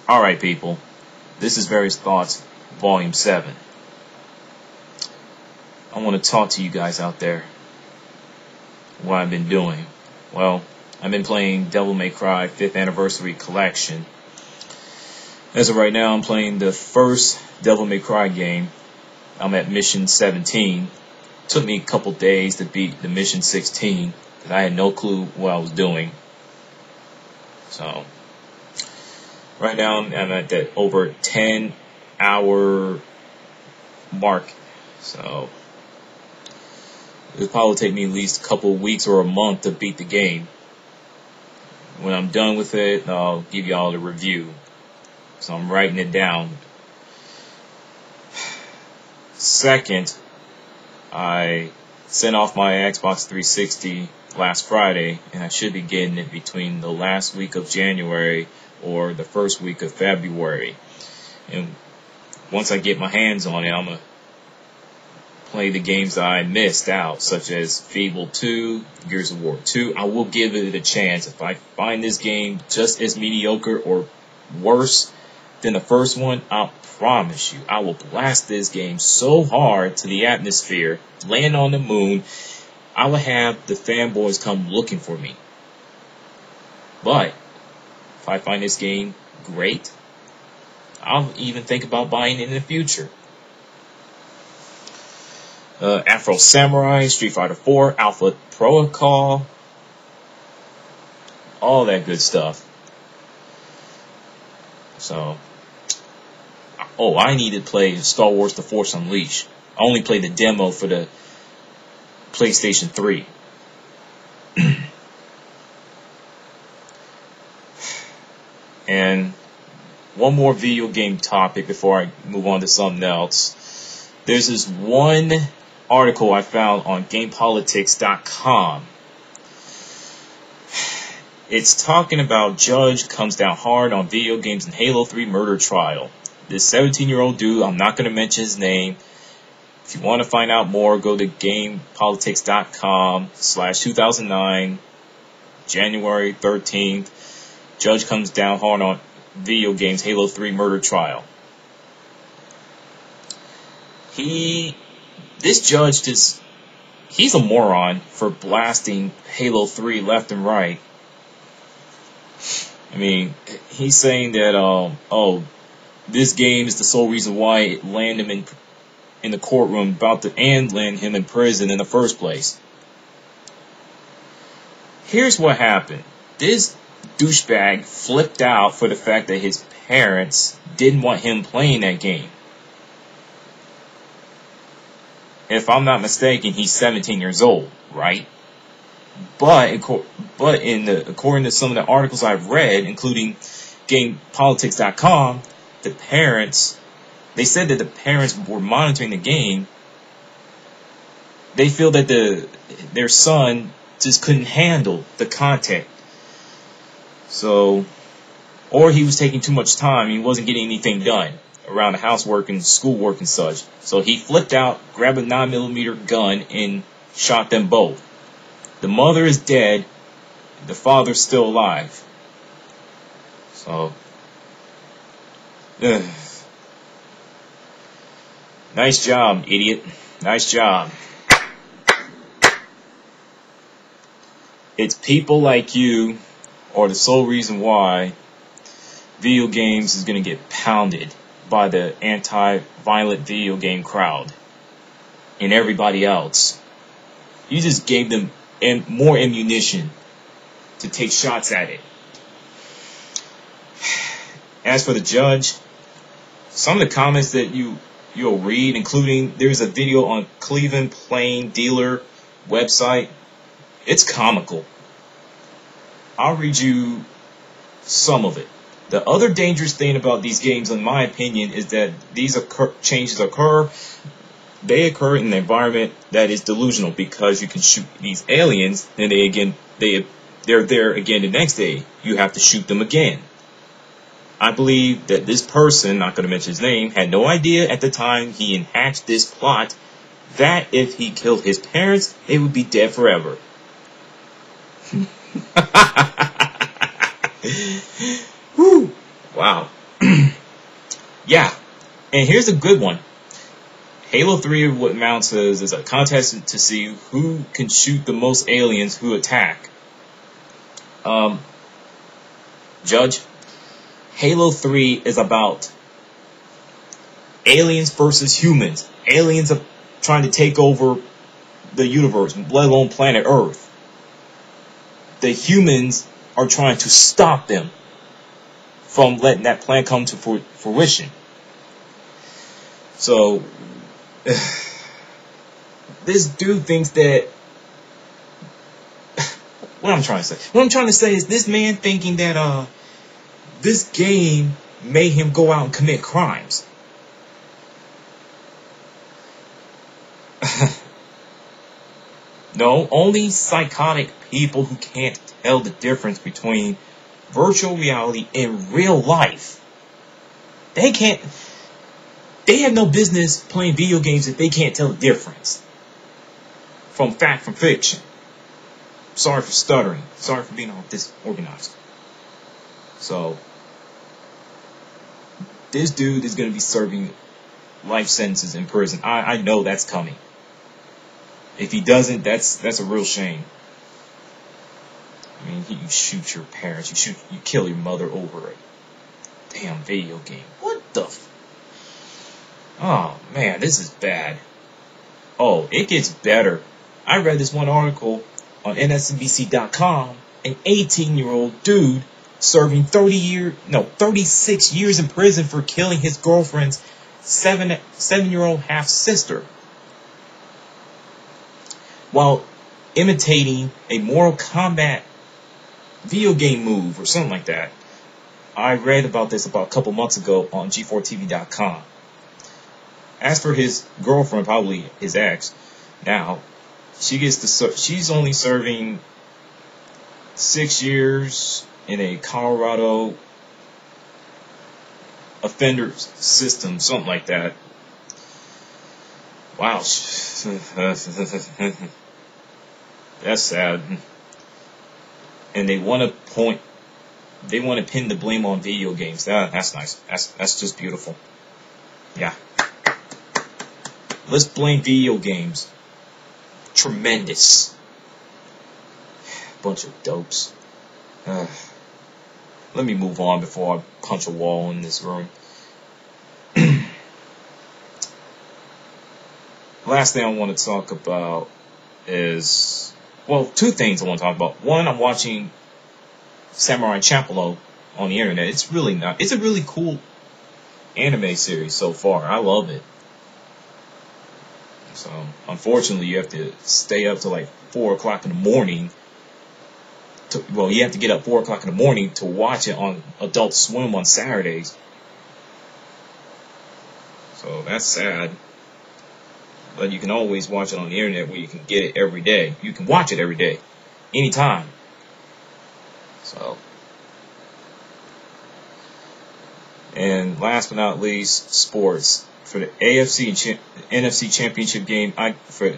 Alright, people, this is Various Thoughts, Volume 7. I want to talk to you guys out there. What I've been doing. Well, I've been playing Devil May Cry 5th Anniversary Collection. As of right now, I'm playing the first Devil May Cry game. I'm at Mission 17. Took me a couple days to beat the Mission 16, because I had no clue what I was doing. So, right now I'm at that over 10-hour mark. So, it'll probably take me at least a couple of weeks or a month to beat the game. When I'm done with it, I'll give you all a review. So I'm writing it down. Second, I sent off my Xbox 360 last Friday, and I should be getting it between the last week of January or the first week of February. And once I get my hands on it, I'm going to play the games that I missed out, such as Fable 2, Gears of War 2. I will give it a chance. If I find this game just as mediocre or worse than the first one, I'll promise you, I will blast this game so hard to the atmosphere, land on the moon, I will have the fanboys come looking for me. But if I find this game great, I'll even think about buying it in the future. Afro Samurai, Street Fighter 4, Alpha Protocol, all that good stuff. So, I need to play Star Wars The Force Unleashed. I only played the demo for the PlayStation 3. And one more video game topic before I move on to something else. There's this one article I found on GamePolitics.com. It's talking about judge comes down hard on video games and Halo 3 murder trial. This 17-year-old dude, I'm not going to mention his name. If you want to find out more, go to GamePolitics.com/2009, January 13th. Judge comes down hard on video games Halo 3 murder trial. This judge he's a moron for blasting Halo 3 left and right. I mean, he's saying that, this game is the sole reason why it landed him in the courtroom and land him in prison in the first place. Here's what happened. This douchebag flipped out for the fact that his parents didn't want him playing that game. If I'm not mistaken, he's 17 years old, right? But according to some of the articles I've read, including GamePolitics.com, they said that the parents were monitoring the game. They feel that their son just couldn't handle the content. So, or he was taking too much time. He wasn't getting anything done around the housework and schoolwork and such. So he flipped out, grabbed a 9mm gun, and shot them both. The mother is dead. The father's still alive. So, nice job, idiot. Nice job. It's people like you are the sole reason why video games is going to get pounded by the anti-violent video game crowd and everybody else. You just gave them more ammunition to take shots at it. As for the judge, some of the comments that you'll read, including there's a video on Cleveland Plain Dealer website, it's comical. I'll read you some of it. The other dangerous thing about these games, in my opinion, is that these changes occur. They occur in an environment that is delusional, because you can shoot these aliens, and they're there again the next day. You have to shoot them again. I believe that this person, not going to mention his name, had no idea at the time he hatched this plot that if he killed his parents, they would be dead forever. Whew. Wow. Yeah, and here's a good one. Halo 3, what amounts is a contest to see who can shoot the most aliens who attack. Judge, Halo 3 is about aliens versus humans. Aliens are trying to take over the universe, let alone planet Earth. The humans are trying to stop them from letting that plan come to fruition. So, this dude thinks that... What I'm trying to say? What I'm trying to say is this man thinking that this game made him go out and commit crimes. No, only psychotic people who can't tell the difference between virtual reality and real life. They have no business playing video games if they can't tell the difference from fact from fiction. Sorry for stuttering. Sorry for being all disorganized. So, this dude is going to be serving life sentences in prison. I know that's coming. If he doesn't, that's a real shame. I mean, you shoot your parents, you kill your mother over a damn video game. What the? Oh man, this is bad. Oh, it gets better. I read this one article on NSNBC.com. An 18-year-old dude serving 36 years in prison for killing his girlfriend's 7-year-old half-sister while imitating a Mortal Kombat video game move or something like that. I read about this about a couple months ago on G4TV.com. As for his girlfriend, probably his ex, now she's only serving 6 years in a Colorado offender system, something like that. Wow. That's sad. And they want to pin the blame on video games. That's nice. That's just beautiful. Yeah. Let's blame video games. Tremendous. Bunch of dopes. Let me move on before I punch a wall in this room. Last thing I want to talk about is, well, two things I want to talk about. One, I'm watching Samurai Champloo on the internet. It's a really cool anime series so far. I love it. So, unfortunately, you have to stay up till like 4 o'clock in the morning. You have to get up 4 o'clock in the morning to watch it on Adult Swim on Saturdays. So, that's sad. But you can always watch it on the internet where you can get it every day. You can watch it every day. Anytime. So. And last but not least, sports. For the NFC Championship game, it's going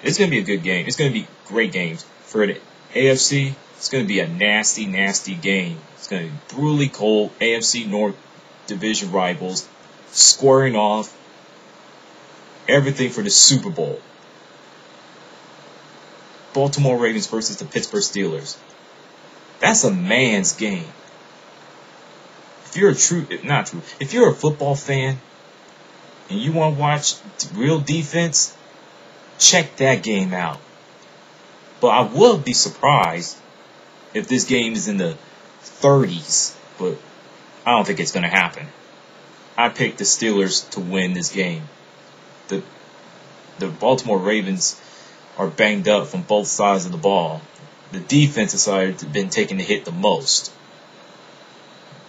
to be a good game. It's going to be great games. For the AFC, it's going to be a nasty, nasty game. It's going to be brutally cold. AFC North Division rivals squaring off. Everything for the Super Bowl. Baltimore Ravens versus the Pittsburgh Steelers. That's a man's game. If you're if you're a football fan and you want to watch real defense, check that game out. But I will be surprised if this game is in the 30s, but I don't think it's going to happen. I picked the Steelers to win this game. The Baltimore Ravens are banged up from both sides of the ball. The defensive side has been taking the hit the most.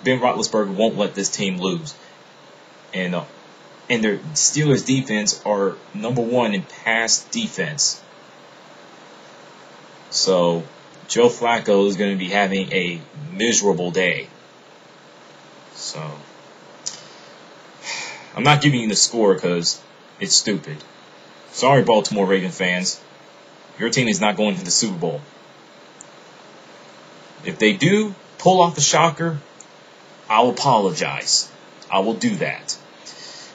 Ben Roethlisberger won't let this team lose. And their Steelers defense are #1 in pass defense. So Joe Flacco is going to be having a miserable day. So I'm not giving you the score because it's stupid. Sorry, Baltimore Raven fans. Your team is not going to the Super Bowl. If they do pull off the shocker, I'll apologize. I will do that.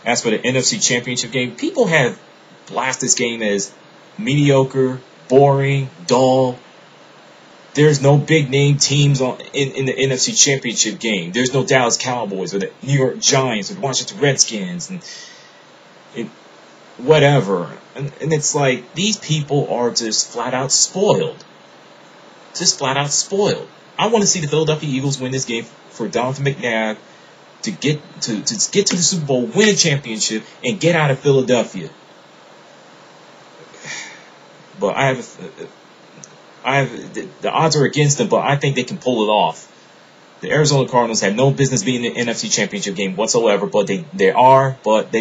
As for the NFC Championship game, people have blasted this game as mediocre, boring, dull. There's no big name teams in the NFC Championship game. There's no Dallas Cowboys or the New York Giants or the Washington Redskins and whatever. And it's like, these people are just flat out spoiled. Just flat out spoiled. I want to see the Philadelphia Eagles win this game for Donovan McNabb to get to the Super Bowl, win a championship, and get out of Philadelphia. But the odds are against them, but I think they can pull it off. The Arizona Cardinals have no business being in the NFC Championship game whatsoever, but they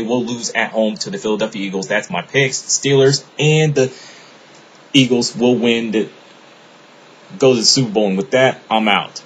will lose at home to the Philadelphia Eagles. That's my picks. Steelers and the Eagles will go to the Super Bowl, and with that, I'm out.